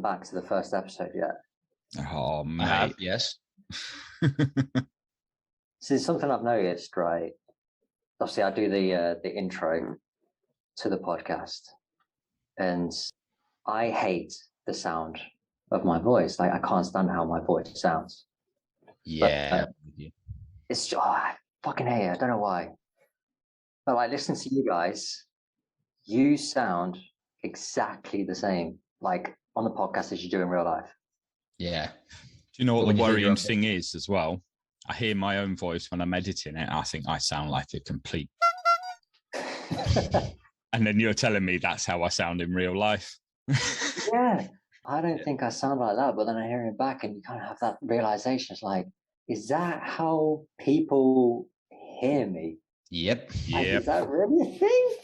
Back to the first episode yet? Oh, mate. Yes. So there's something I've noticed, right? Obviously, I do the intro to the podcast, and I hate the sound of my voice. Like, I can't stand how my voice sounds. Yeah. It's just, I fucking hate it. I don't know why. But like, listen to you guys. You sound exactly the same, like on the podcast as you do in real life. Yeah. Do you know what When the you hear worrying your- thing is as well? I hear my own voice when I'm editing it. I think I sound like a complete. And then you're telling me that's how I sound in real life. Yeah, I don't think I sound like that, but then I hear it back and you kind of have that realization. It's like, is that how people hear me? Yep. Like, Yep. is that really a thing?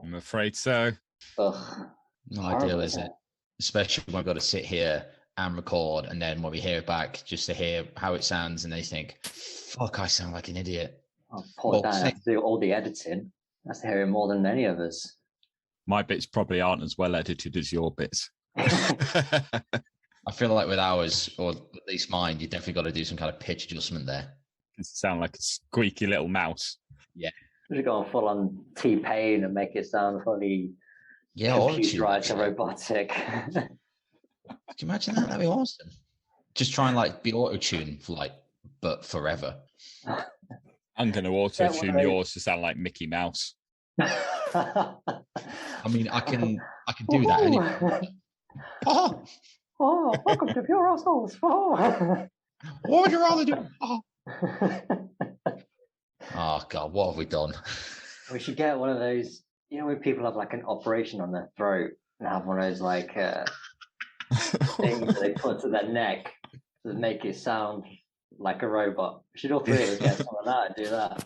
I'm afraid so. Ugh. Not Horrible, ideal, is isn't it? Especially when I've got to sit here and record, and then when we hear it back, just to hear how it sounds, and they think, fuck, I sound like an idiot. Oh, poor Well, Dan say- has to do all the editing. That's hearing more than any of us. My bits probably aren't as well edited as your bits. I feel like with ours, or at least mine, you definitely got to do some kind of pitch adjustment there. You sound like a squeaky little mouse. We've gone full on T-Pain and make it sound fully Yeah, auto-tune, computerized and actually. robotic. Can you imagine that? That'd be awesome. Just try and like be auto-tune for like, but forever. I'm going to auto-tune worry. yours to sound like Mickey Mouse. I mean, I can do that. Anyway. Oh, Oh, welcome to Pure Assholes. Oh. what would you rather do? Oh God, what have we done? We should get one of those, you know, when people have like an operation on their throat and have one of those like things that they put to their neck to make it sound like a robot. We should all three of us get some of that and do that.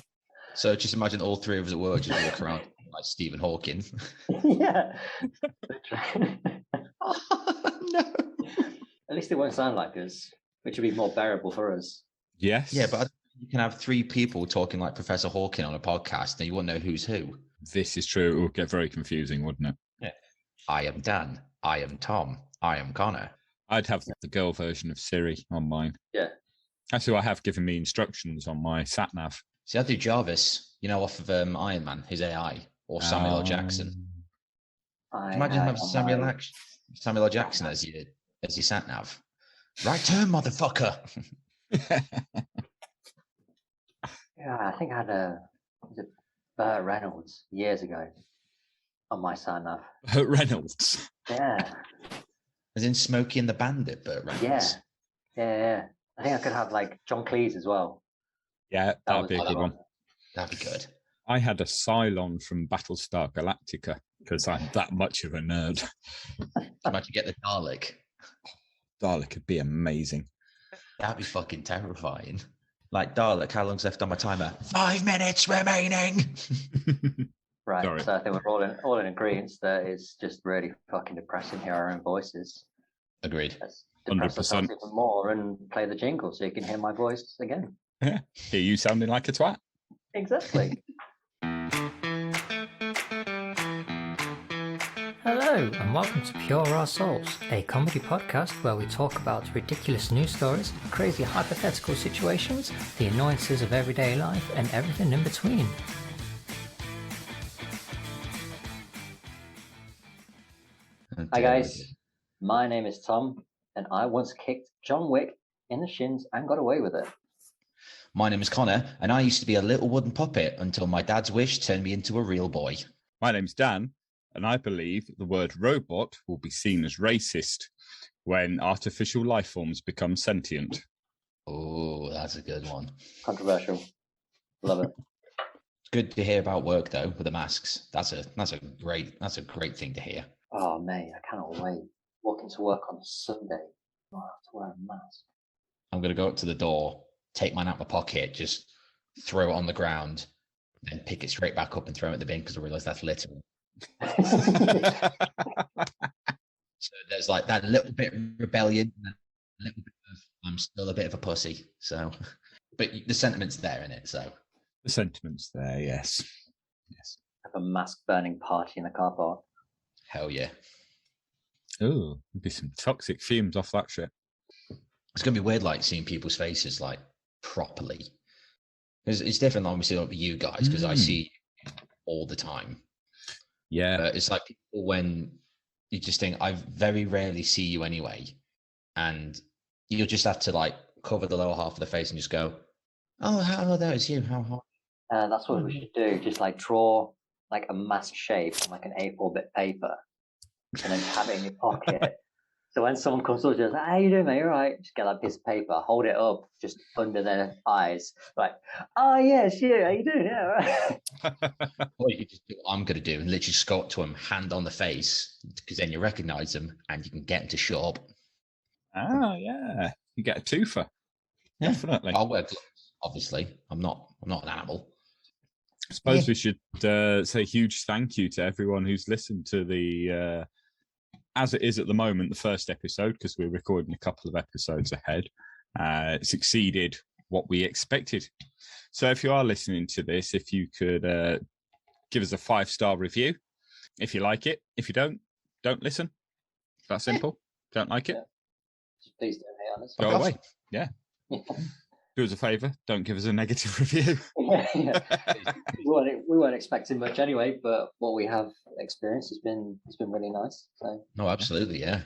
So just imagine all three of us at work just walk around like Stephen Hawking. Yeah. Oh, no. At least it won't sound like us, which would be more bearable for us. Yes. Yeah, but you can have three people talking like Professor Hawking on a podcast, and you won't know who's who. This is true. It would get very confusing, wouldn't it? I am Dan. I am Tom. I am Connor. I'd have the girl version of Siri on mine. Yeah. Actually, I have given me instructions on my sat nav. See, I do Jarvis, you know, off of Iron Man, his AI, or Samuel L. Jackson. Imagine having Samuel L. Jackson as your sat nav. Right turn, motherfucker. Yeah, I think I had was it Burt Reynolds years ago on my sat nav. Reynolds. Yeah. As in Smokey and the Bandit, Burt Reynolds. Yeah. I think I could have like John Cleese as well. Yeah, that'd be a good one. That'd be good. I had a Cylon from Battlestar Galactica because I'm that much of a nerd. Imagine you get the Dalek. Dalek would be amazing. That'd be fucking terrifying. Like, Dalek, how long's left on my timer? 5 minutes remaining. Right. Sorry. So I think we're all in agreement that it's just really fucking depressing to hear our own voices. Agreed. Let's depress 100%. ourselves even more and play the jingle so you can hear my voice again. Yeah. Hear you sounding like a twat. Exactly. Hello, and welcome to Pure Our Souls, a comedy podcast where we talk about ridiculous news stories, crazy hypothetical situations, the annoyances of everyday life, and everything in between. Hi guys, my name is Tom, and I once kicked John Wick in the shins and got away with it. My name is Connor, and I used to be a little wooden puppet until my dad's wish turned me into a real boy. My name's Dan, and I believe the word robot will be seen as racist when artificial life forms become sentient. Oh, that's a good one. Controversial. Love it. It's good to hear about work though with the masks. That's a great thing to hear. Oh mate, I cannot wait. Walking to work on Sunday. I have to wear a mask. I'm gonna go up to the door, take mine out my pocket, just throw it on the ground, then pick it straight back up and throw it in the bin because I realise that's littering. So there's like that little bit of rebellion, and a little bit of I'm still a bit of a pussy. So, but the sentiment's there in it. So The sentiment's there, yes. Yes. Have a mask burning party in the car park. hell yeah. Oh, there'd be some toxic fumes off that shit. It's going to be weird, like, seeing people's faces, like, properly. It's different, obviously, like, with you guys, because I see you all the time. Yeah. But it's like people when you just think, I very rarely see you anyway. And you'll just have to, like, cover the lower half of the face and just go, oh, hello there, it's you. How hot? That's what we should do. Just, like, draw, like, a mask shape on, like, an A4 bit paper and then have it in your pocket. So when someone comes up, just like, how you doing, mate? You're right. Just get that piece of paper, hold it up just under their eyes. Like, oh, yes, yeah, how you doing? Yeah, right. Or you can just do what I'm going to do and literally just go up to them, hand on the face, because then you recognize them and you can get them to shut up. Oh, yeah. You get a twofer. Yeah. Definitely. I'll wear gloves, obviously. I'm not an animal. I suppose we should say a huge thank you to everyone who's listened to the, as it is at the moment, the first episode, because we're recording a couple of episodes ahead. It's exceeded what we expected. So if you are listening to this, if you could give us a 5-star review, if you like it. If you don't listen. That simple. Don't like it. Please don't hate on us. Go away. Yeah. Do us a favour. Don't give us a negative review. Yeah. We weren't expecting much anyway, but what we have experienced has been really nice. So. No, absolutely, yeah.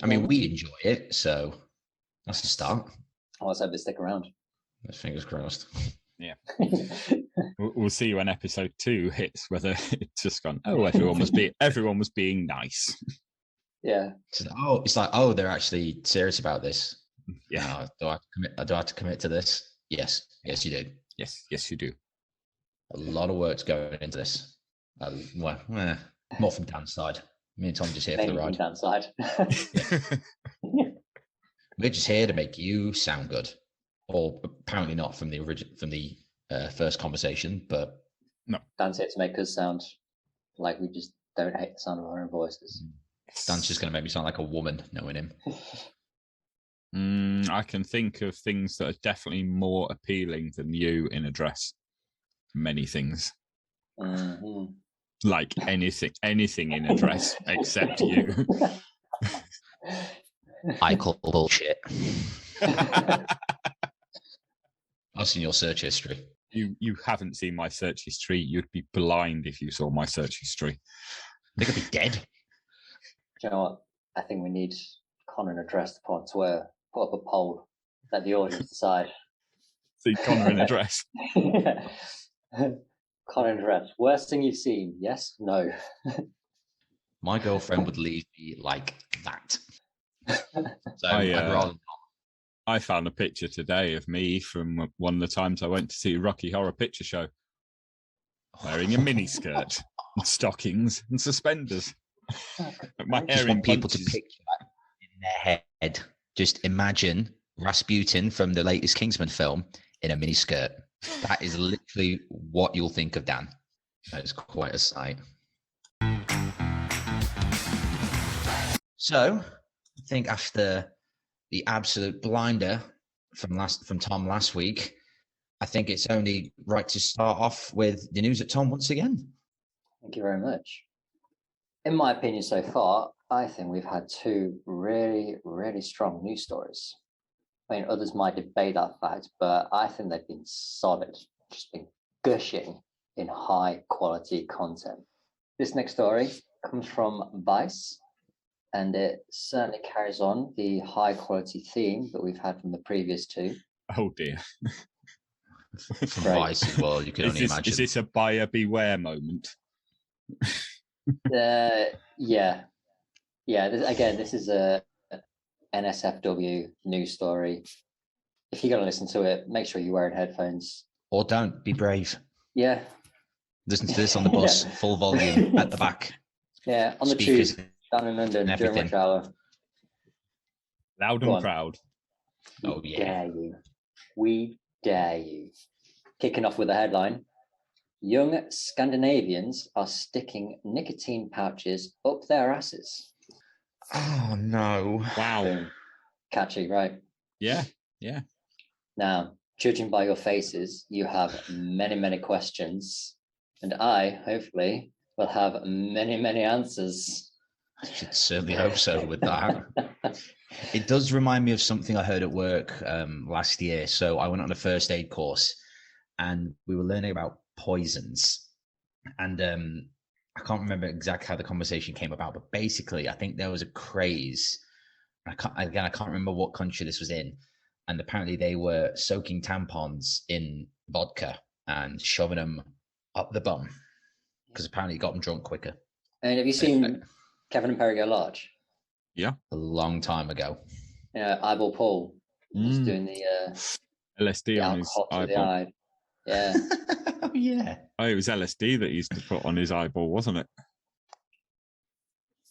I mean, we enjoy it, so that's the start. I was hoping to stick around. Fingers crossed. Yeah. We'll see when episode 2 hits, whether it's just gone, oh, everyone was being nice. Yeah. It's like, oh, they're actually serious about this. Yeah. Do I have to commit to this? Yes, you do. Yes, you do. A lot of work's going into this. More from Dan's side. Me and Tom just here for the ride. Dan's side. We're just here to make you sound good, or apparently not from the first conversation, but no. Dan's here to make us sound like we just don't hate the sound of our own voices. Dan's just going to make me sound like a woman, knowing him. I can think of things that are definitely more appealing than you in a dress. Many things. Mm-hmm. Like anything in a dress except you. I call bullshit. I've seen your search history. You haven't seen my search history. You'd be blind if you saw my search history. They could be dead. Do you know what? I think we need Connor in a dress to put on Twitter. Put up a poll. Let the audience decide. See Connor in a dress. Connor in a dress. Worst thing you've seen? Yes? No? My girlfriend would leave me like that. So I'd rather not. I found a picture today of me from one of the times I went to see Rocky Horror Picture Show, wearing a miniskirt and stockings and suspenders. My hair in people to bunches. picture that in their head. Just imagine Rasputin from the latest Kingsman film in a miniskirt. That is literally what you'll think of Dan. That is quite a sight. So, I think after the absolute blinder from Tom last week, I think it's only right to start off with the news at Tom once again. Thank you very much. In my opinion so far, I think we've had 2 really, really strong news stories. I mean, others might debate that fact, but I think they've been solid, just been gushing in high quality content. This next story comes from Vice, and it certainly carries on the high quality theme that we've had from the previous 2. Oh dear. From Vice as well, you can only imagine. Is this a buyer beware moment? Yeah. This is a NSFW news story. If you're going to listen to it, make sure you're wearing headphones. Or don't. Be brave. Yeah. Listen to this on the bus, full volume at the back. Yeah, on the Speakers tube, down in London, during rush hour. Loud and proud. Oh, yeah. We dare you. Kicking off with a headline. Young Scandinavians are sticking nicotine pouches up their asses. Oh, no. Wow. Boom. Catchy, right? Yeah. Now, judging by your faces, you have many, many questions. And I, hopefully, will have many, many answers. I should certainly hope so with that. It does remind me of something I heard at work last year. So I went on a first aid course and we were learning about poisons. And I can't remember exactly how the conversation came about, but basically I think there was a craze. I can't remember what country this was in. And apparently they were soaking tampons in vodka and shoving them up the bum because apparently it got them drunk quicker. And have you seen Kevin and Perry Go Large? Yeah. A long time ago. Yeah, Eyeball Paul was doing the LSD on his eyeball. Yeah. Oh, yeah. Oh, it was LSD that he used to put on his eyeball, wasn't it?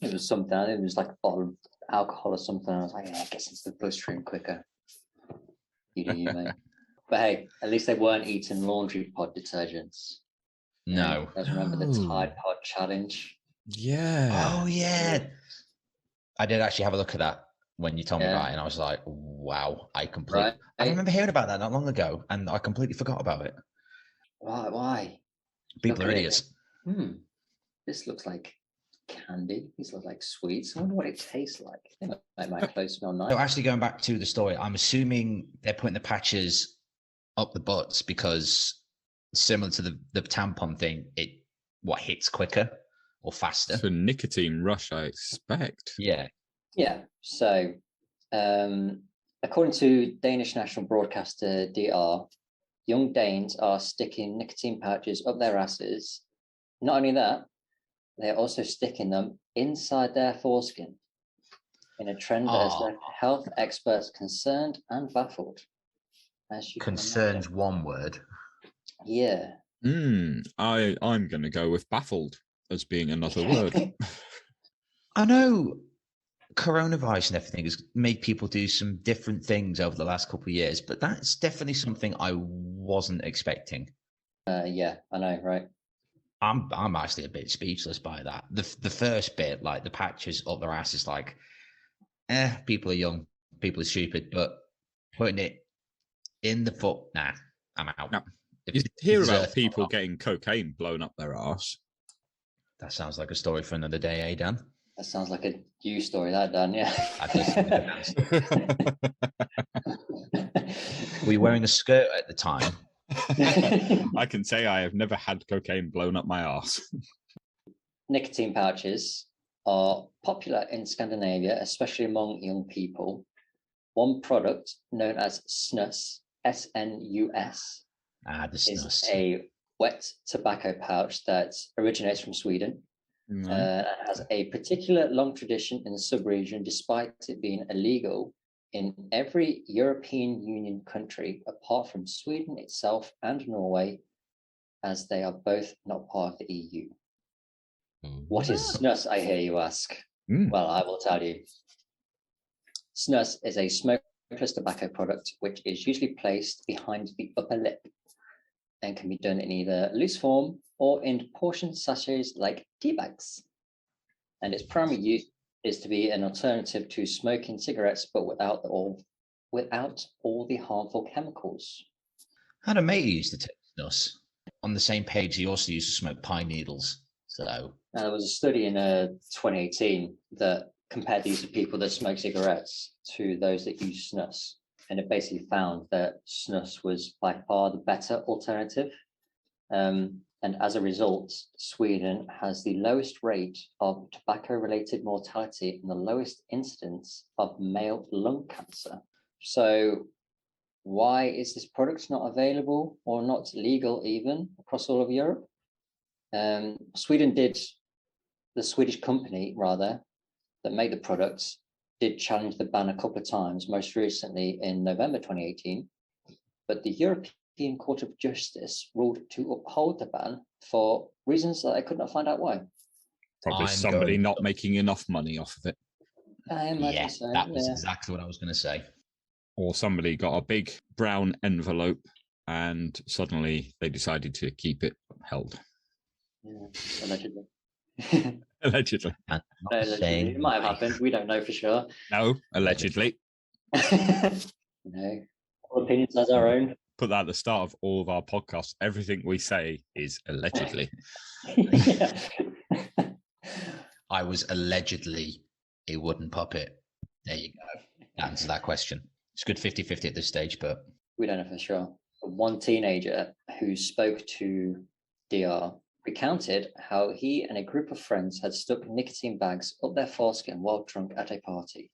It was something. It was like a bottle of alcohol or something. I was like, yeah, it gets into the bloodstream quicker. You do you, mate. But hey, at least they weren't eating laundry pod detergents. No. You guys remember the Tide Pod challenge? Yeah. Oh, yeah. I did actually have a look at that when you told me about it, and I was like, wow, I remember hearing about that not long ago, and I completely forgot about it. Why? People are idiots. This looks like candy. These look like sweets. I wonder what it tastes like. I think I might close smell nice. So actually going back to the story, I'm assuming they're putting the patches up the butts because similar to the tampon thing, it hits quicker or faster. For nicotine rush, I expect. Yeah. Yeah. So according to Danish national broadcaster DR, young Danes are sticking nicotine pouches up their asses. Not only that, they're also sticking them inside their foreskin in a trend that has left health experts concerned and baffled. Concerned, one word. Yeah. I'm going to go with baffled as being another word. I know coronavirus and everything has made people do some different things over the last couple of years, but that's definitely something I wasn't expecting. Yeah, I know, right? I'm actually a bit speechless by that. The first bit, like the patches up their ass, is like, people are young, people are stupid, but putting it in the foot, nah, I'm out. No. You hear about people getting cocaine blown up their arse. That sounds like a story for another day, eh, Dan? That sounds like a you story, that, Dan, yeah. Were you wearing a skirt at the time? I can say I have never had cocaine blown up my arse. Nicotine pouches are popular in Scandinavia, especially among young people. One product known as Snus, S-N-U-S, is a wet tobacco pouch that originates from Sweden. And has a particular long tradition in the sub-region, despite it being illegal in every European Union country apart from Sweden itself and Norway, as they are both not part of the EU. What is Snus, I hear you ask? Well, I will tell you. Snus is a smokeless tobacco product which is usually placed behind the upper lip and can be done in either loose form or in portion sachets like tea bags. And its primary use is to be an alternative to smoking cigarettes, but without all the harmful chemicals. I had a mate who used to take Snus. On the same page, he also used to smoke pine needles. So there was a study in 2018 that compared the use of people that smoke cigarettes to those that use Snus. And it basically found that Snus was by far the better alternative. And as a result, Sweden has the lowest rate of tobacco-related mortality and the lowest incidence of male lung cancer. So why is this product not available or not legal even across all of Europe? The Swedish company, rather, that made the products did challenge the ban a couple of times, most recently in November 2018. But the European Court of Justice ruled to uphold the ban for reasons that I could not find out why. Probably somebody not making enough money off of it. I imagine so. That was exactly what I was going to say. Or somebody got a big brown envelope and suddenly they decided to keep it held. Yeah, allegedly. Allegedly. It might have happened. We don't know for sure. No, allegedly. No. All opinions as our own. Put that at the start of all of our podcasts. Everything we say is allegedly. I was allegedly a wooden puppet. There you go. That answers that question. It's good 50-50 at this stage, but we don't know for sure. One teenager who spoke to DR recounted how he and a group of friends had stuck nicotine bags up their foreskin while drunk at a party.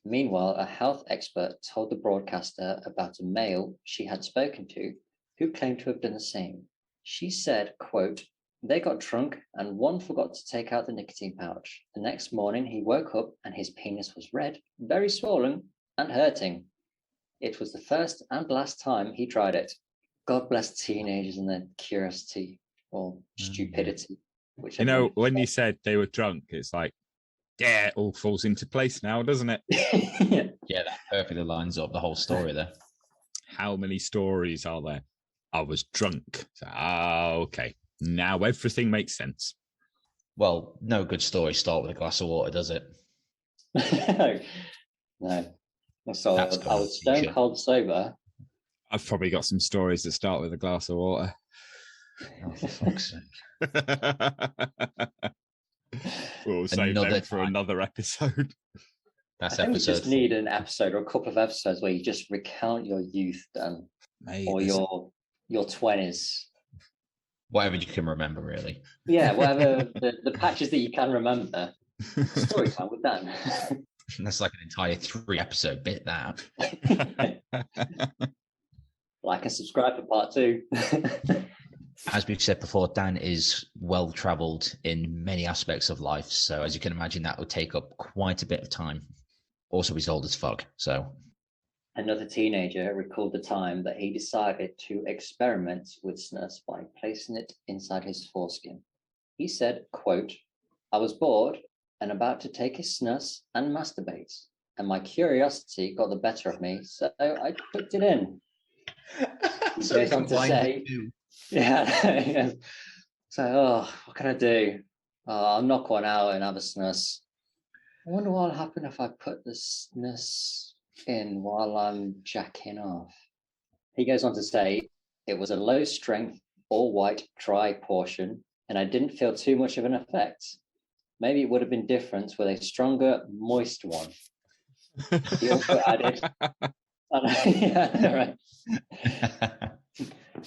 Meanwhile, a health expert told the broadcaster about a male she had spoken to who claimed to have done the same. She said, quote, "They got drunk and one forgot to take out the nicotine pouch. The next morning he woke up and his penis was red, very swollen and hurting. It was the first and last time he tried it." God bless teenagers and their curiosity or stupidity. You know, when you said they were drunk, it's like, yeah, it all falls into place now, doesn't it? Yeah, that perfectly lines up the whole story there. How many stories are there? I was drunk. So, okay. Now everything makes sense. Well, no good story start with a glass of water, does it? No. So I was stone cold sober. I've probably got some stories that start with a glass of water. Oh, for fuck's sake. We'll save them for another episode. That's I think episode. We just need an episode or a couple of episodes where you just recount your youth, Dan, or your 20s. Whatever you can remember, really. Yeah, whatever the patches that you can remember. Story time with Dan. That's like an entire 3-episode bit, that. Like and subscribe for part 2. As we've said before, Dan is well-travelled in many aspects of life. So as you can imagine, that would take up quite a bit of time. Also, he's old as fuck, so. Another teenager recalled the time that he decided to experiment with Snus by placing it inside his foreskin. He said, quote, "I was bored and about to take a Snus and masturbate, and my curiosity got the better of me, so I put it in." He goes on to say, yeah. So, what can I do? I'll knock one out and have a Snus. I wonder what'll happen if I put the Snus in while I'm jacking off. He goes on to say, "It was a low strength, all white, dry portion, and I didn't feel too much of an effect. Maybe it would have been different with a stronger, moist one." He also added, yeah, right.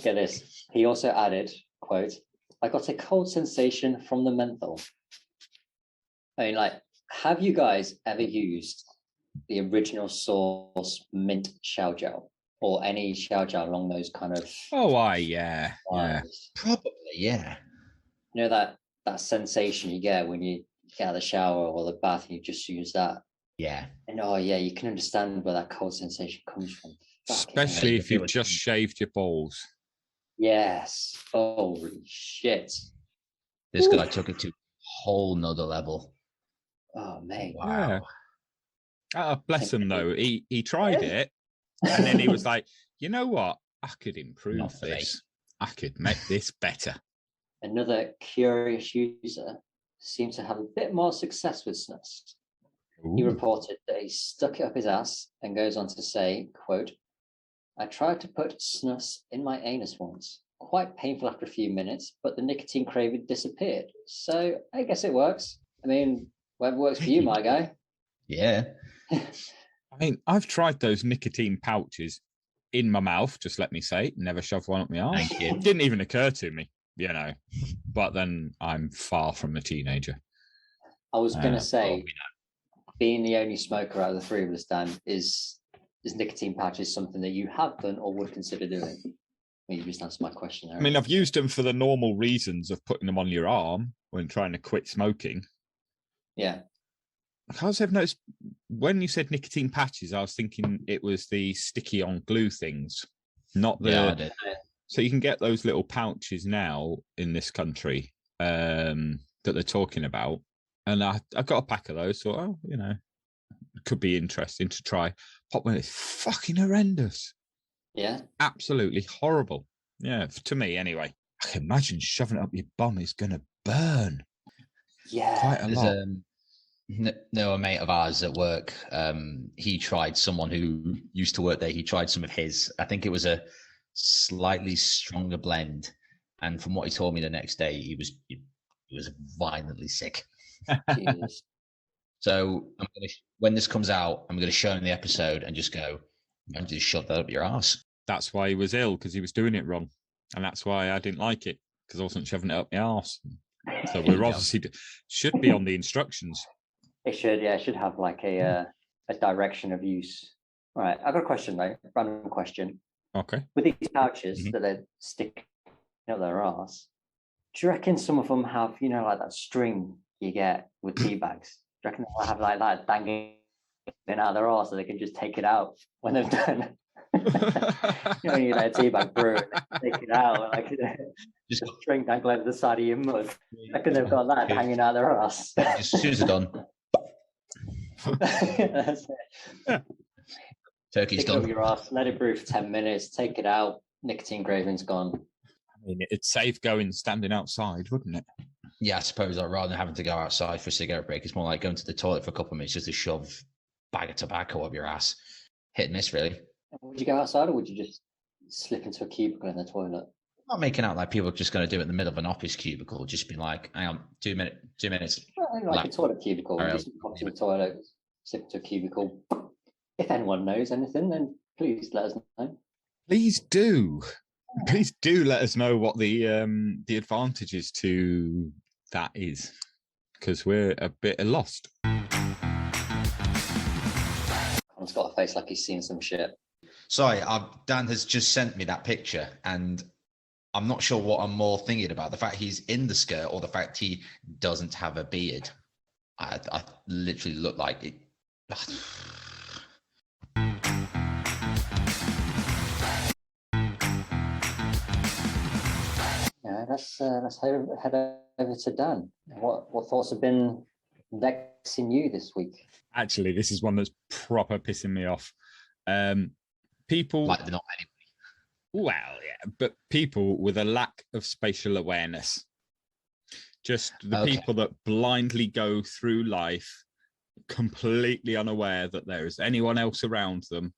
Get this. He also added, quote, "I got a cold sensation from the menthol." I mean, like, have you guys ever used the original source mint shower gel or any shower gel along those kind of? Yeah. Probably, yeah. You know that sensation you get when you get out of the shower or the bath and you just use that. Yeah. And you can understand where that cold sensation comes from. Especially if you've just shaved your balls. Yes. Holy shit. This guy took it to a whole nother level. Oh, mate. Wow. Yeah. Bless him, though. He tried it, and then he was like, you know what? I could improve this. I could make this better. Another curious user seemed to have a bit more success with Snus. Ooh. He reported that he stuck it up his ass and goes on to say, quote, "I tried to put Snus in my anus once. Quite painful after a few minutes, but the nicotine craving disappeared. So I guess it works. I mean, whatever works for you, my guy." Yeah. I mean, I've tried those nicotine pouches in my mouth, just let me say. Never shoved one up my arse. Thank you. It didn't even occur to me, you know. But then I'm far from a teenager. I was going to say, being the only smoker out of the three of us, Dan, is nicotine pouches something that you have done or would consider doing? You just answered my question there. I mean, I've used them for the normal reasons of putting them on your arm when trying to quit smoking. Yeah. I also have noticed when you said nicotine patches, I was thinking it was the sticky on glue things, not the. Yeah, I did. So you can get those little pouches now in this country that they're talking about, and I got a pack of those. So it could be interesting to try. Pop one. It's fucking horrendous. Yeah, absolutely horrible. Yeah, to me anyway. I can imagine shoving it up your bum is going to burn. Yeah, quite a lot. No, a mate of ours at work, he tried, someone who used to work there, he tried some of his. I think it was a slightly stronger blend. And from what he told me the next day, he was violently sick. Jesus. So when this comes out, I'm going to show him the episode and just go, "Don't just shove that up your ass." That's why he was ill, because he was doing it wrong, and that's why I didn't like it, because I wasn't shoving it up my arse. So we're obviously should be on the instructions. It should, yeah. It should have like a direction of use. All right, I've got a question though. Random question. Okay. With these pouches that they're sticking up their arse, do you reckon some of them have, like that string you get with tea bags? Do you reckon they'll have like that dangling out of their arse so they can just take it out when they've done? When you let a tea bag brew, take it out, like just a string dangling over the side of your mug. I reckon they've got that hanging out of their arse. As soon as it's done. That's it. Turkey's Stick it up done. your arse, let it brew for 10 minutes, take it out, nicotine craving's gone. I mean, it's safe going standing outside, wouldn't it? Yeah, I suppose rather than having to go outside for a cigarette break, it's more like going to the toilet for a couple of minutes just to shove a bag of tobacco up your ass. Hit and miss, really. Would you go outside or would you just slip into a cubicle in the toilet? Not making out like people are just going to do it in the middle of an office cubicle, just be like, hang on, 2 minutes. Well, like a toilet cubicle, Right, just pop to the toilet, slip into a cubicle. If anyone knows anything, then please let us know. Please do. Please do let us know what the advantages to that is, because we're a bit lost. Connor's got a face like he's seen some shit. Sorry, Dan has just sent me that picture, and I'm not sure what I'm more thinking about, the fact he's in the skirt or the fact he doesn't have a beard. I literally look like it. Yeah, let's head over to Dan. What thoughts have been vexing you this week? Actually, this is one that's proper pissing me off. People Like they're not anybody. Well, yeah, but people with a lack of spatial awareness. Just the people that blindly go through life completely unaware that there is anyone else around them.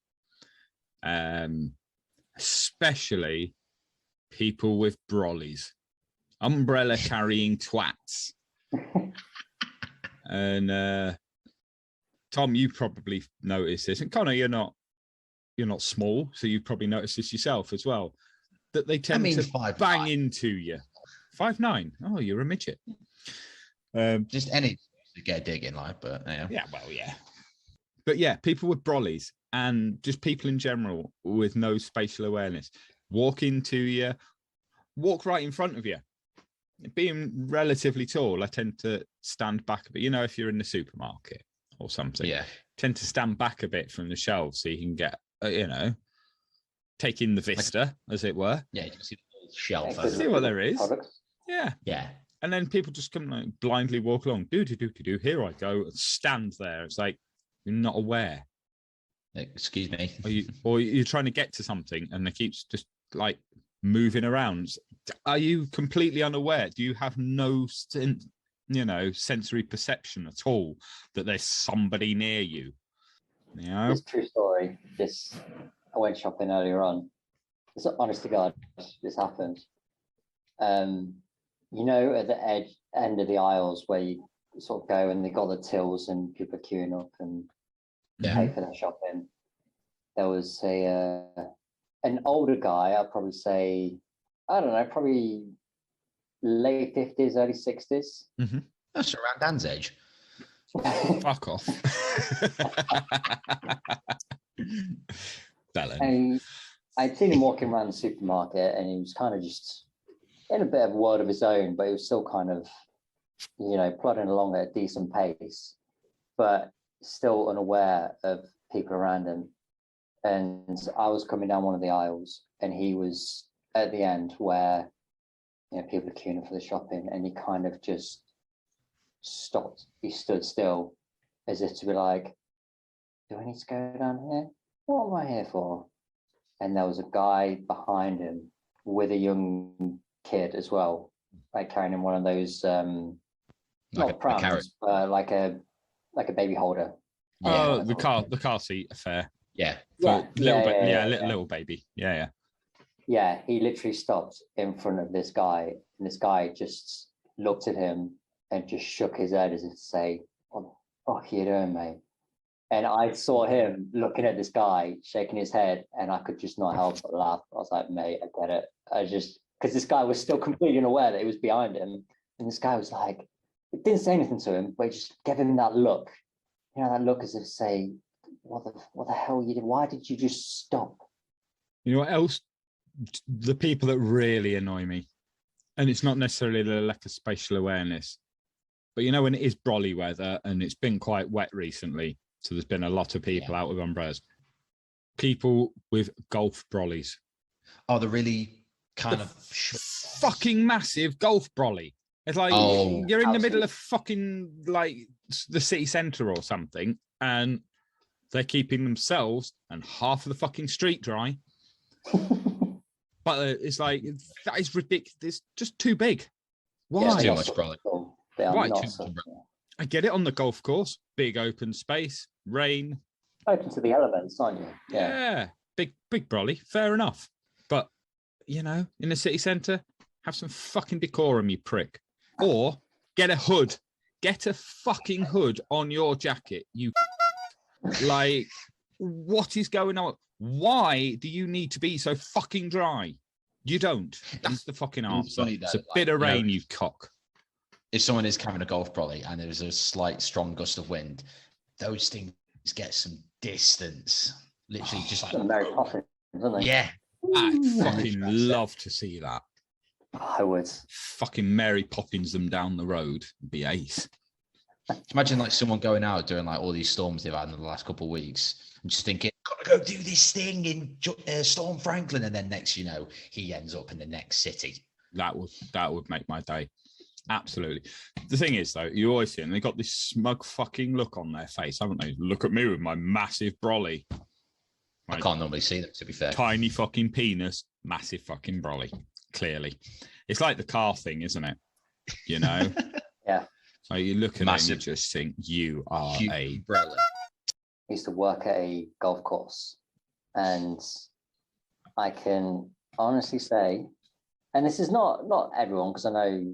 Especially people with brollies, umbrella carrying twats. And Tom, you probably noticed this, and Connor, you're not small, so you probably noticed this yourself as well. That they tend to bang into you. 5'9". Oh, you're a midget. Just any to get a dig in life, but yeah. Yeah, well, yeah. But yeah, people with brollies and just people in general with no spatial awareness walk into you, walk right in front of you. Being relatively tall, I tend to stand back a bit. If you're in the supermarket or something, tend to stand back a bit from the shelves so you can get, take in the vista, as it were. Yeah, you can see the whole shelf. See what there is. Products. Yeah. Yeah. And then people just come like blindly walk along. Do. Here I go. And stand there. It's like you're not aware. Excuse me. Or you're trying to get to something and they keep just like moving around. Are you completely unaware? Do you have no sensory perception at all that there's somebody near you? It's a true story. I went shopping earlier on. It's honest to God, this happened. At the end of the aisles where you sort of go and they got the tills and people are queuing up and pay for their shopping. There was an older guy, I'd probably say, I don't know, probably late 50s, early 60s. Mm-hmm. That's around Dan's age. Fuck off. And I'd seen him walking around the supermarket and he was kind of just in a bit of a world of his own, but he was still kind of, plodding along at a decent pace, but still unaware of people around him. And I was coming down one of the aisles and he was at the end where, people are queuing for the shopping, and he kind of just stopped. He stood still as if to be like, do I need to go down here? What am I here for? And there was a guy behind him with a young kid as well, like carrying in one of those not prams, but like a baby holder. Oh, the car seat affair. Yeah. Little baby. Yeah. Yeah, he literally stopped in front of this guy, and this guy just looked at him and just shook his head as if to say, "What the fuck are you doing, mate?" And I saw him looking at this guy, shaking his head, and I could just not help but laugh. I was like, "Mate, I get it." Because this guy was still completely unaware that he was behind him. And this guy was like, it didn't say anything to him, but he just gave him that look. You know, that look as if to say, what the hell you did? Why did you just stop? You know what else? The people that really annoy me, and it's not necessarily the lack of spatial awareness, but you know, when it is brolly weather and it's been quite wet recently, so there's been a lot of people out with umbrellas. People with golf brollies. Oh, the really kind of fucking massive golf brolly. It's like you're in the middle of fucking like the city centre or something, and they're keeping themselves and half of the fucking street dry. But it's like, that is ridiculous. It's just too big. Why? Too much brolly. Why? I get it on the golf course, big open space, rain. Open to the elements, aren't you? Yeah, big brolly, fair enough. But, you know, in the city centre, have some fucking decorum, you prick. Or get a hood. Get a fucking hood on your jacket, you like, what is going on? Why do you need to be so fucking dry? You don't. That's the fucking answer. It's a bit of rain, you cock. If someone is carrying a golf brolly and there's a slight strong gust of wind, those things get some distance. Literally just like Mary Poppins, isn't they? Yeah. I'd fucking love to see that. I would. Fucking Mary Poppins them down the road. Be ace. Imagine like someone going out during like all these storms they've had in the last couple of weeks and just thinking, gotta go do this thing in Storm Franklin, and then next, you know, he ends up in the next city. That would make my day. Absolutely. The thing is, though, you always see them. They got this smug fucking look on their face, haven't they? Look at me with my massive brolly. I can't normally see them, to be fair. Tiny fucking penis, massive fucking brolly. Clearly, it's like the car thing, isn't it? You know. Yeah. So you look at it and you just think you are a brolly. I used to work at a golf course, and I can honestly say, and this is not everyone, because I know,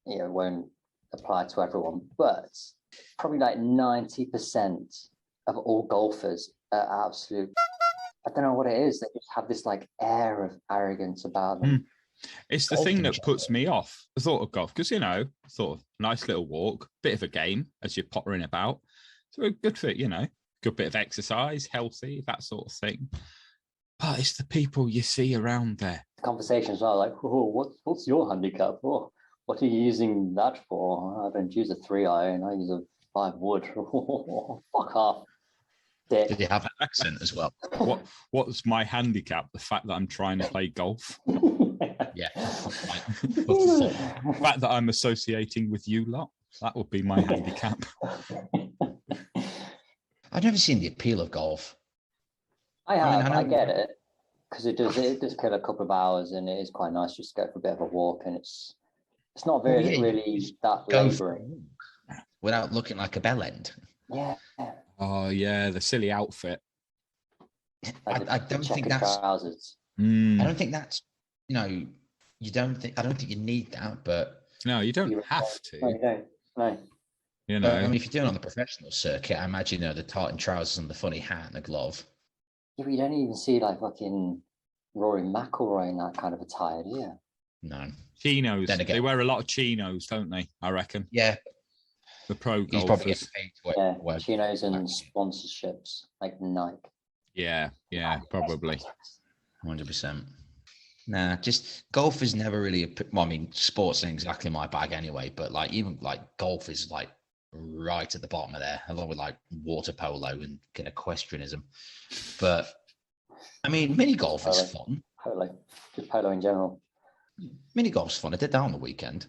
you know, it won't apply to everyone, but probably like 90% of all golfers are absolute. I don't know what it is. They just have this like air of arrogance about them. It's the thing that puts me off the thought of golf, because, you know, sort of nice little walk, bit of a game as you're pottering about. So good for, you know, good bit of exercise, healthy, that sort of thing. But it's the people you see around there. Conversations are like, oh, what's your handicap? Oh, what are you using that for? I don't use a 3-iron, I use a 5 wood. Fuck off. Dick. Did he have an accent as well? What's my handicap? The fact that I'm trying to play golf. Yeah. The fact that I'm associating with you lot, that would be my handicap. I've never seen the appeal of golf. I have. I get it, because it does kill a couple of hours, and it is quite nice just to go for a bit of a walk, and it's not really that labouring without looking like a bell end. Yeah. Oh yeah, the silly outfit. I don't think that's trousers. I don't think that's, you know, I don't think you need that, but no, you don't have to. No, you don't. No. You know, I mean, if you're doing it on the professional circuit, I imagine, you know, the tartan trousers and the funny hat and the glove. Yeah, but you don't even see like fucking Rory McIlroy in that kind of attire, do you? No. Chinos. They wear a lot of chinos, don't they? I reckon. Yeah. The pro golfers. He's probably getting paid to wear chinos and sponsorships like Nike. Yeah, probably. 100%. Nah, just golf is never really I mean, sports ain't exactly my bag anyway, but like even like golf is like right at the bottom of there, along with like water polo and kind of equestrianism. But I mean, mini golf is fun. Polo, just polo in general. Mini golf's fun. I did that on the weekend.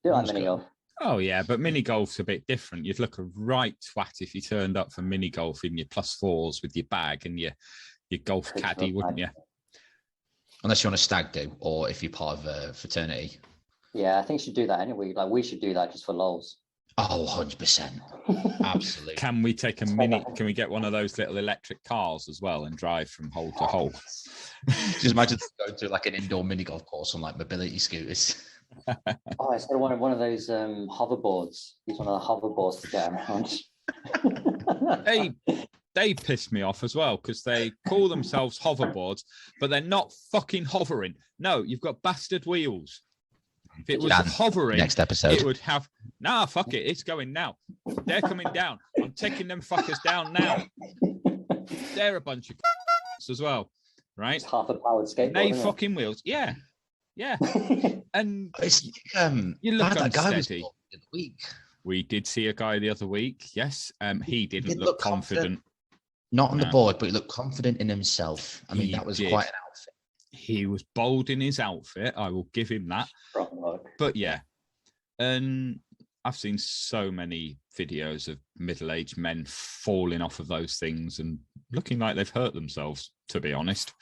Do you like mini golf? Oh yeah, but mini golf's a bit different. You'd look a right twat if you turned up for mini golf in your +4s with your bag and your golf caddy, wouldn't you? Unless you're on a stag do, or if you're part of a fraternity. Yeah, I think you should do that anyway. Like, we should do that just for lols. Oh, 100%. Absolutely. Can we take a mini? Can we get one of those little electric cars as well and drive from hole to hole? Just imagine going to like an indoor mini golf course on like mobility scooters. Oh, I sort of wanted one of those hoverboards. Use one of the hoverboards to get around. They piss me off as well because they call themselves hoverboards, but they're not fucking hovering. No, you've got bastard wheels. If it was hovering, next episode, it would have. Nah, fuck it. It's going now. They're coming down. I'm taking them fuckers down now. They're a bunch of as well, right? It's half a powered skateboard. They fucking wheels. Yeah. And you look that guy unsteady. Was the week. We did see a guy the other week. Yes, he didn't look confident. Not on the board, but he looked confident in himself. I mean, that was quite an outfit. He was bold in his outfit. I will give him that. But yeah, and I've seen so many videos of middle-aged men falling off of those things and looking like they've hurt themselves, to be honest.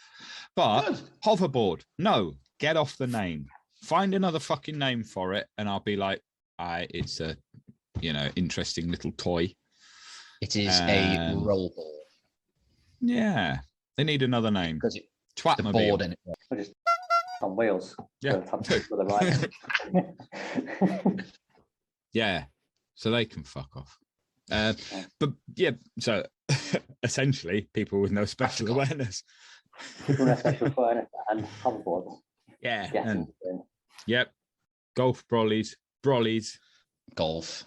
But hoverboard, no, get off the name. Find another fucking name for it, and I'll be like, it's a, interesting little toy. It is a roll ball. Yeah, they need another name. Because Twatmobile. The board in it. Just on wheels. Yeah. Yeah, so they can fuck off. But yeah, so essentially, people with no special awareness. People with no special awareness and hoverboards. Yeah. And, yep. Golf brollies, golf,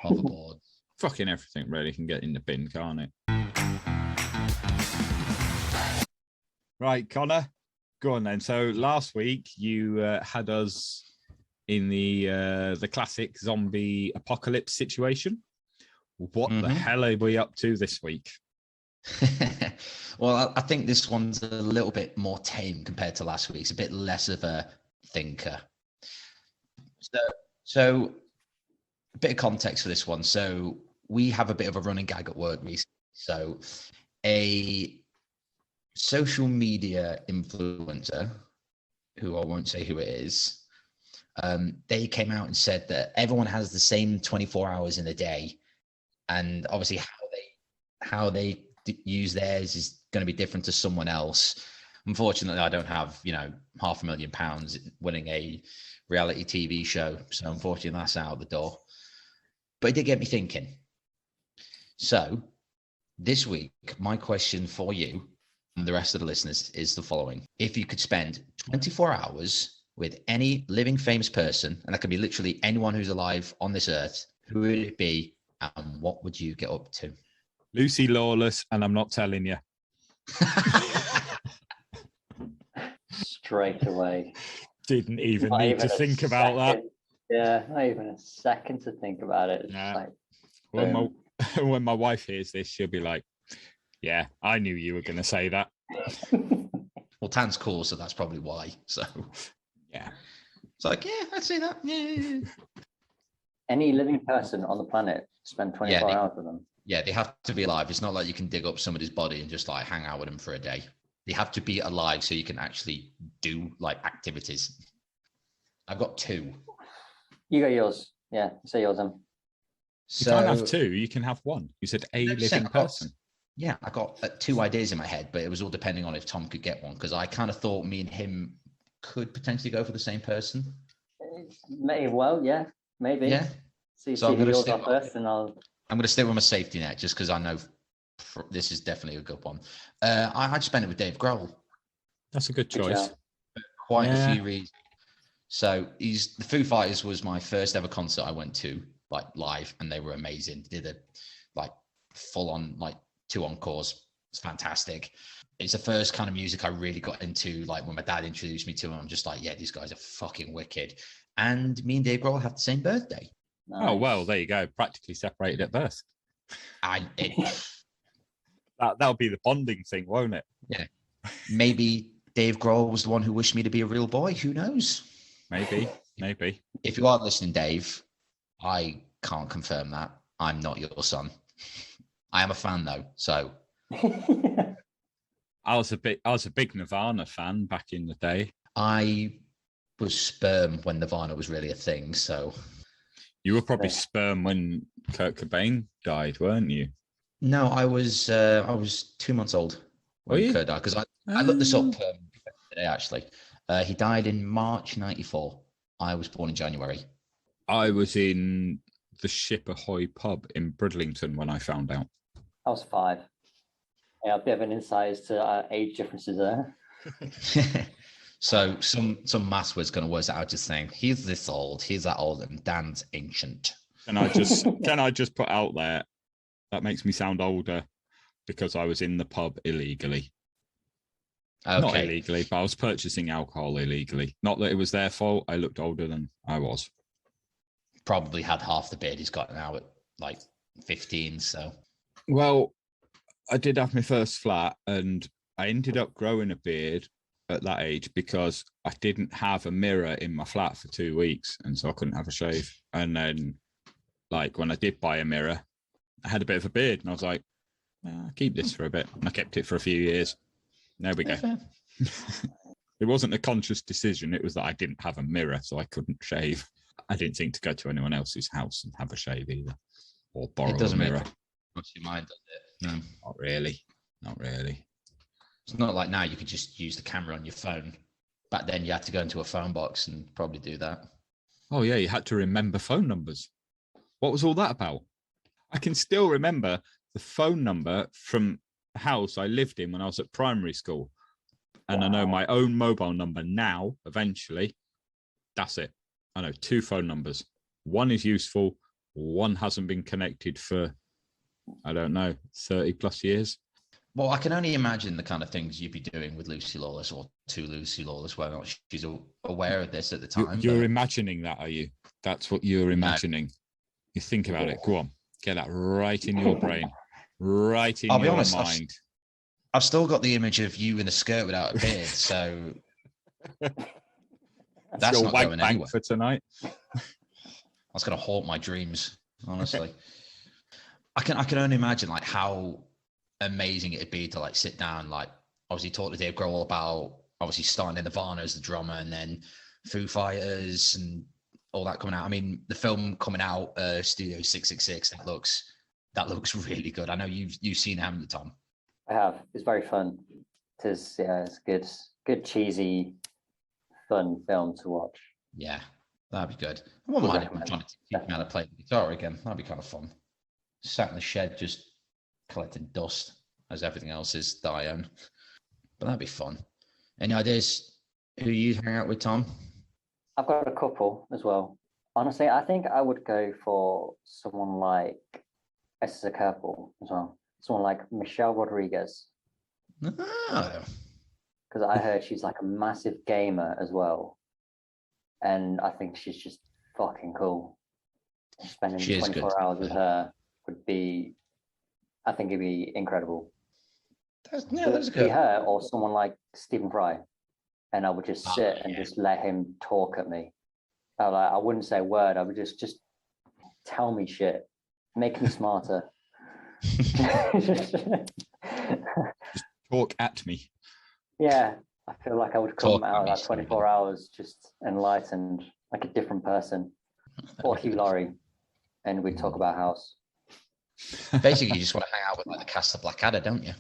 hoverboard. Fucking everything really can get in the bin, can't it? Right, Connor, go on then. So last week you had us in the classic zombie apocalypse situation. What the hell are we up to this week? Well, I think this one's a little bit more tame compared to last week's. A bit less of a thinker. So a bit of context for this one. So we have a bit of a running gag at work recently. So a social media influencer, who I won't say who it is, they came out and said that everyone has the same 24 hours in a day, and obviously how they use theirs is going to be different to someone else. Unfortunately, I don't have £500,000 winning a reality TV show, so unfortunately that's out the door. But it did get me thinking. So this week, my question for you and the rest of the listeners is the following. If you could spend 24 hours with any living famous person, and that could be literally anyone who's alive on this earth, who would it be and what would you get up to? Lucy Lawless, and I'm not telling you. Straight away. Didn't even need to think about that. Yeah, not even a second to think about it. It's like, when my wife hears this, she'll be like, yeah, I knew you were going to say that. Well, Tan's cool, so that's probably why. So, yeah. It's like, yeah, I'd say that. Yeah. Any living person on the planet, spend 24 hours with them. Yeah, they have to be alive. It's not like you can dig up somebody's body and just like hang out with them for a day. They have to be alive so you can actually do like activities. I've got two. You got yours. Yeah, say yours then. You can't have two. You can have one. You said a living person. Yeah, I got two ideas in my head, but it was all depending on if Tom could get one, because I kind of thought me and him could potentially go for the same person. Maybe maybe. Yeah. So I'm going to stick first, and I'm going to stick with my safety net just because I know this is definitely a good one. I'd spend it with Dave Grohl. That's a good choice. Quite a few reasons. So the Foo Fighters was my first ever concert I went to, like live, and they were amazing. They did a full on 2 encores. It's fantastic. It's the first kind of music I really got into. Like when my dad introduced me to them, I'm just like, yeah, these guys are fucking wicked. And me and Dave Grohl have the same birthday. Nice. Oh well, there you go. Practically separated at birth. That'll be the bonding thing, won't it? Yeah. Maybe Dave Grohl was the one who wished me to be a real boy. Who knows? Maybe. If you are listening, Dave, I can't confirm that. I'm not your son. I am a fan though, so. I was a big Nirvana fan back in the day. I was sperm when Nirvana was really a thing, so. You were probably sperm when Kurt Cobain died, weren't you? No, I was 2 months old when Kurt died, because I looked this up today actually. He died in March 94. I was born in January. I was in the Ship Ahoy pub in Bridlington when I found out. I was 5. Yeah, a bit of an insight as to age differences there. So some maths was going to work out just saying, he's this old, he's that old, and Dan's ancient. Can I just put out there, that makes me sound older because I was in the pub illegally. Okay. Not illegally, but I was purchasing alcohol illegally. Not that it was their fault. I looked older than I was. Probably had half the beard he's got now at like 15, so. Well, I did have my first flat and I ended up growing a beard at that age because I didn't have a mirror in my flat for 2 weeks, and so I couldn't have a shave. And then, like, when I did buy a mirror, I had a bit of a beard, and I was like, I'll keep this for a bit. And I kept it for a few years. There we go. It wasn't a conscious decision. It was that I didn't have a mirror, so I couldn't shave. I didn't think to go to anyone else's house and have a shave either, or borrow a mirror. Make much your mind, does it? No. Not really. Not really. It's not like now you could just use the camera on your phone. Back then you had to go into a phone box and probably do that. Oh yeah, you had to remember phone numbers. What was all that about? I can still remember the phone number from the house I lived in when I was at primary school. And I know my own mobile number now, eventually. That's it. I know 2 phone numbers. One is useful. One hasn't been connected for, I don't know, 30 plus years. Well, I can only imagine the kind of things you'd be doing with Lucy Lawless or to Lucy Lawless, whether or not she's aware of this at the time. You're imagining that, are you? That's what you're imagining. No. You think about it. Go on. Get that right in your brain. Right in your mind. I've still got the image of you in a skirt without a beard, so that's not going anywhere for tonight. That's going to haunt my dreams, honestly. I can only imagine like how amazing it'd be to like sit down, like obviously talk to Dave Grohl about obviously starting in Nirvana as the drummer and then Foo Fighters and all that coming out. I mean, the film coming out, Studio 666, that looks really good. I know you've seen it, haven't you, Tom? I have. It's very fun. It's good cheesy, fun film to watch. Yeah, that'd be good. I wouldn't mind him trying to teach me how to play the guitar again. That'd be kind of fun. Sat in the shed just collecting dust as everything else is that I own. But that'd be fun. Any ideas who you hang out with, Tom? I've got a couple as well. Honestly, I think I would go for someone like, this is a couple as well, someone like Michelle Rodriguez. Oh. Because I heard she's like a massive gamer as well. And I think she's just fucking cool. Spending 24 hours with her would be, I think it'd be incredible. That's good. Be her or someone like Stephen Fry. And I would just sit and just let him talk at me. I wouldn't say a word. I would just tell me shit, make me smarter. Just talk at me. Yeah, I feel like I would come out of that 24 hours just enlightened, like a different person. Or Hugh Laurie, and we'd talk about house. Basically, you just want to hang out with like the cast of Blackadder, don't you?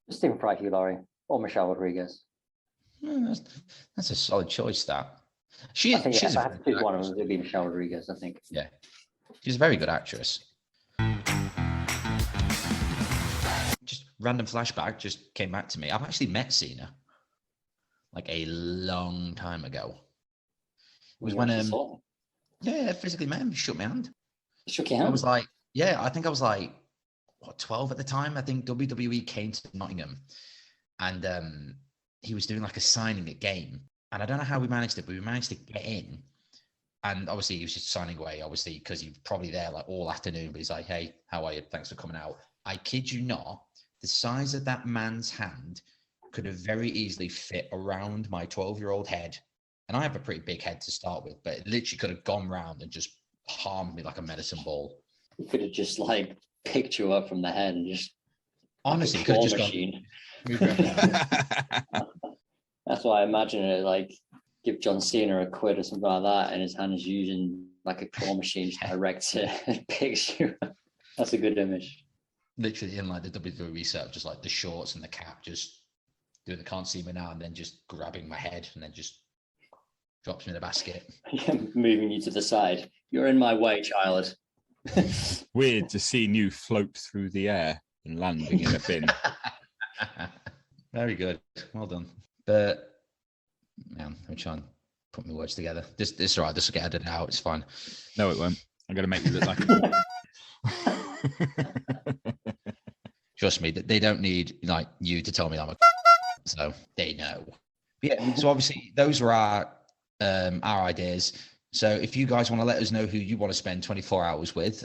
Stephen Fry, Hugh Laurie, or Michelle Rodriguez. That's a solid choice. That she's if I had to choose one of them, it'd be Michelle Rodriguez, I think. Yeah, she's a very good actress. Just random flashback just came back to me. I've actually met Cena like a long time ago. It was when I physically met him. He shook my hand. Shook your hand? I was like, I think I was like, 12 at the time. I think WWE came to Nottingham and he was doing like a signing at game. And I don't know how we managed it, but we managed to get in. And obviously he was just signing away, obviously, because he was probably there like all afternoon. But he's like, hey, how are you? Thanks for coming out. I kid you not, the size of that man's hand could have very easily fit around my 12-year-old head. And I have a pretty big head to start with, but it literally could have gone round and just harmed me like a medicine ball. He could have just like picked you up from the head and just honestly could have just machine. That's why I imagine it like give John Cena a quid or something like that, and his hand is using like a claw machine to erect it and picks you up. That's a good image. Literally in like the WWE setup, just like the shorts and the cap, just doing the can't see me now, and then just grabbing my head and then just drops me in a basket. Moving you to the side. You're in my way, child. Weird to see you float through the air and landing in a bin. Very good. Well done. But man, let me try and put my words together. This is all right. This will get edited out. It's fine. No, it won't. I'm going to make you look like Trust me, they don't need like you to tell me I'm a so they know. But yeah, so obviously those were our ideas. So if you guys want to let us know who you want to spend 24 hours with,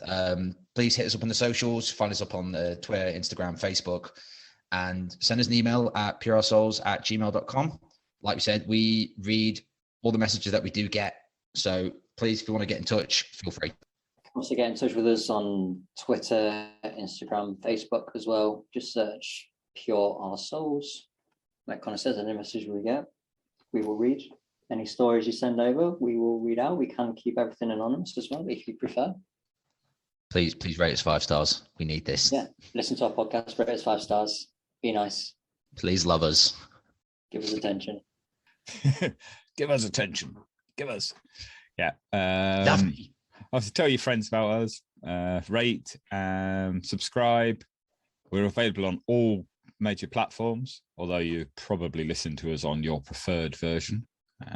please hit us up on the socials, find us up on Twitter, Instagram, Facebook, and send us an email at pureoursouls@gmail.com. Like we said, we read all the messages that we do get. So please, if you want to get in touch, feel free. Also get in touch with us on Twitter, Instagram, Facebook as well. Just search Pure Our Souls. Like Connor says, any message we get, we will read. Any stories you send over, we will read out. We can keep everything anonymous as well, if you prefer. Please rate us 5 stars. We need this. Yeah, listen to our podcast, rate us 5 stars. Be nice. Please love us. Give us attention. Give us attention. Give us. Yeah. Love me. Also tell your friends about us. Rate and subscribe. We're available on all major platforms, although you probably listen to us on your preferred version.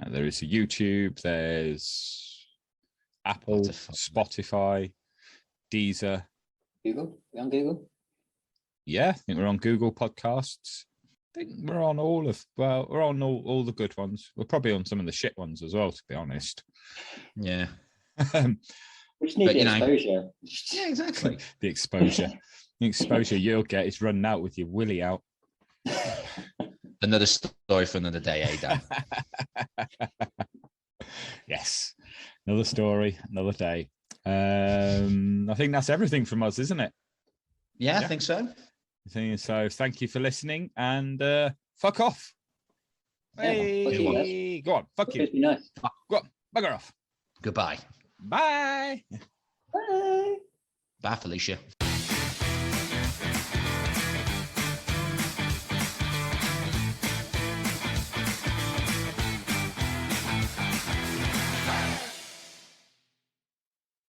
There is a YouTube, there's Apple, Spotify, Deezer. Google? We're on Google? Yeah, I think we're on Google Podcasts. I think we're on we're on all the good ones. We're probably on some of the shit ones as well, to be honest. Yeah. We just need the exposure. Yeah, exactly. The exposure. The exposure you'll get is running out with your willy out. Another story for another day, eh, Dan? Yes. Another story, another day. I think that's everything from us, isn't it? Yeah, I think so. So thank you for listening and fuck off. Yeah, Hey, go on, fuck you. Be nice. Go on, bugger off. Goodbye. Bye. Bye. Bye, Felicia.